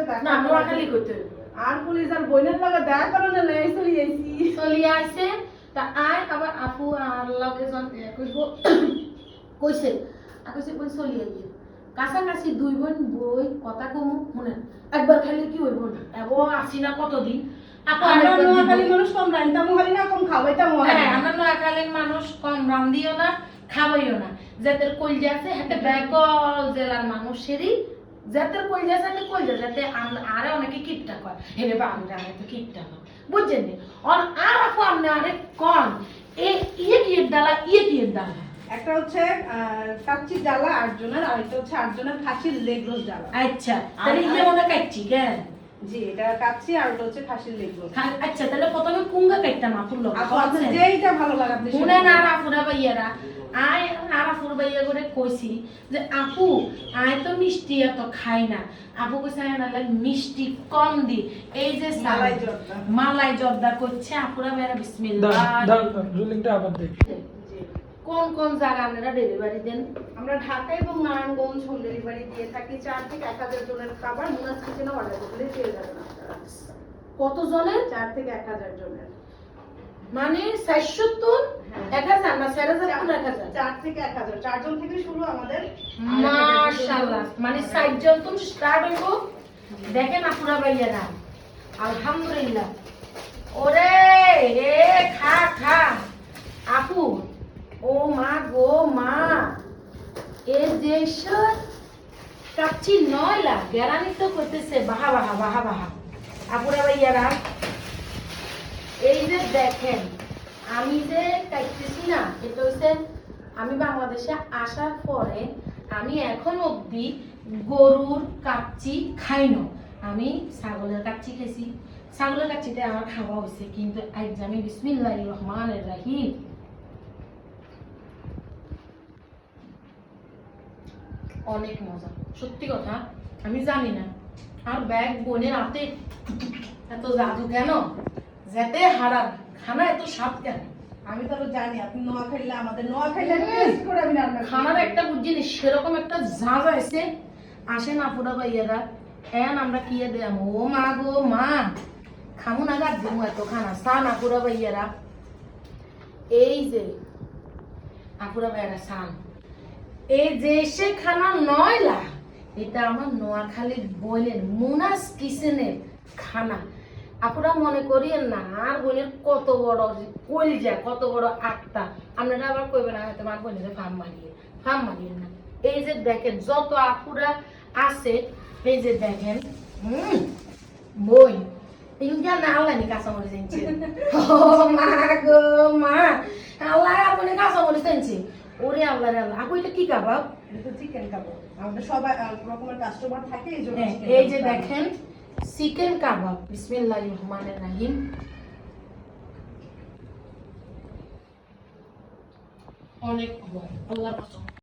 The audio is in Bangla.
দেখা না নোয়াখালী করতে আর পুলিশ আর বইনের লগে দেখা করো না লই চলি আসে তা আয় আবার আপু আর লগে জন কইব কইছে কইছে কোন চলি আই কাছাকাছি দুই বোন বই কথা কমু মনে একবার খাইলে কি হইব না এব আসি না কতদিন আপু আমরা নোয়াখালী মানুষ কম রান্তামু খালি না কম খাওয়াইতামু হ্যাঁ আমরা নোয়াখালীর মানুষ কম রান্দিও না খাওয়াইও না যাদের কলজা আছে হাতে বেকল জেলার মানুষেরই যাদের কলজা আছে হাতে কলজা যাতে আরে অনেকে কিপটা কয় হেরে বাংলা আমি তো কিপটা না বুঝছেন নি আর আপু আপনি আরে কোন ইয়ে কি ডালা একটা হচ্ছে কাচ্চি ডালা 8 জনের আর একটা হচ্ছে 8 জনের খাসির লেগ রোস্ট ডালা আচ্ছা তাহলে ইয়ে মনে কাটছি কেন জি এটা কাচ্চি আর ওটা হচ্ছে খাসির লেগ রোস্ট আচ্ছা তাহলে প্রথমে কুঙ্গা কাটতাম আপুর লোক আপনার যেইটা ভালো লাগে আপনি শুনে না আপুরা ভাইয়ারা আয় আপুর ভাইয়া করে কইছি যে আপু আয় তো মিষ্টি এত খাই না আপু কইছে না মিষ্টি কম দি এই যে মালাই জর্দা করছে আপুরা মেরা বিসমিল্লাহ রুলিংটা আবার দেখ কোন কোন জায়গা আপনারা ডেলিভারি দেন আমরা ঢাকা এবং নারায়ণগঞ্জ হোম ডেলিভারি দিয়ে থাকি 4 থেকে 1000 জনের খাবার মুনাস কিচেনে অর্ডার করলে পেয়ে যাবেন আপনারা কত জনের 4 থেকে 1000 জনের মানে 470 1000 না 4000 কোন 1000 4 থেকে 1000 4 জন থেকে শুরু আমাদের মাশাআল্লাহ মানে 60 জন তো স্টার্ট হইব দেখেন আপুরা ভাইয়ারা আলহামদুলিল্লাহ ওরে এ খা খা আপু ও মা গো মা এ যে কাচ্চি 9 লাখ গ্যারান্টি তো করতেছে বাহা বাহা বাহা বাহা আপুরা ভাইয়ারা এই যে দেখেন আমি যে কাটতেছি না এটা হচ্ছে আমি বাংলাদেশে আসার পরে আমি এখন অবধি গরুর কাচ্চি খাই না আমি ছাগলের কাচ্চি খাইছি ছাগলের কাচ্চিতে আমার খাওয়া হয়েছে কিন্তু আজ আমি বিসমিল্লাহির রহমানির রহিম অনেক মজা সত্যি কথা আমি জানি না আর ব্যাগ বোনের হাতে এত জাদু কেন যেতে হারান খানা এত স্বাদ কেন আমি তো জানি আপনি নোয়াখালী আমাদের নোয়াখালী টেস্ট করে আমি রান্না খানার একটা বুঝিনি সেরকম একটা ঝাঁজ আছে আসেন আপুরা ভাইয়ারা এখন আমরা কি দেব ও মা গো মা খামু না গাছ দিমু এত খানা সান আপুরা ভাইয়ারা এই যে আপুরা ভাইয়ারা সান এই যে সে খানা 9 লাখ এটা আমার নোয়াখালীর বোনের মুনাস কিচেনের খানা আপুরা মনে করিয়েন না আর বোনের কত বড় কলজা কত বড় আত্মা আপনারা আবার কইবেন না হয়তো আমার বোনের ফার্ম মারিয়ে না এই যে দেখেন যত আপুরা আছে এই যে দেখেন বই ইন্ডিয়া না আল্লাহ নি কাঁচামরিচ এনেছে ও মা গো মা আল্লাহ আপনি কাঁচামরিচ এনেছে ওরে আল্লাহ রে আল্লাহ আপু এটা কি কাবাব এটা চিকেন কাবাব আমাদের সবাই রকমের কাস্টমার থাকে এইজন্য এই যে দেখেন চিকেন কাবাব বিসমিল্লাহির রহমানির রহিম অনেক ভালো আল্লাহর কসম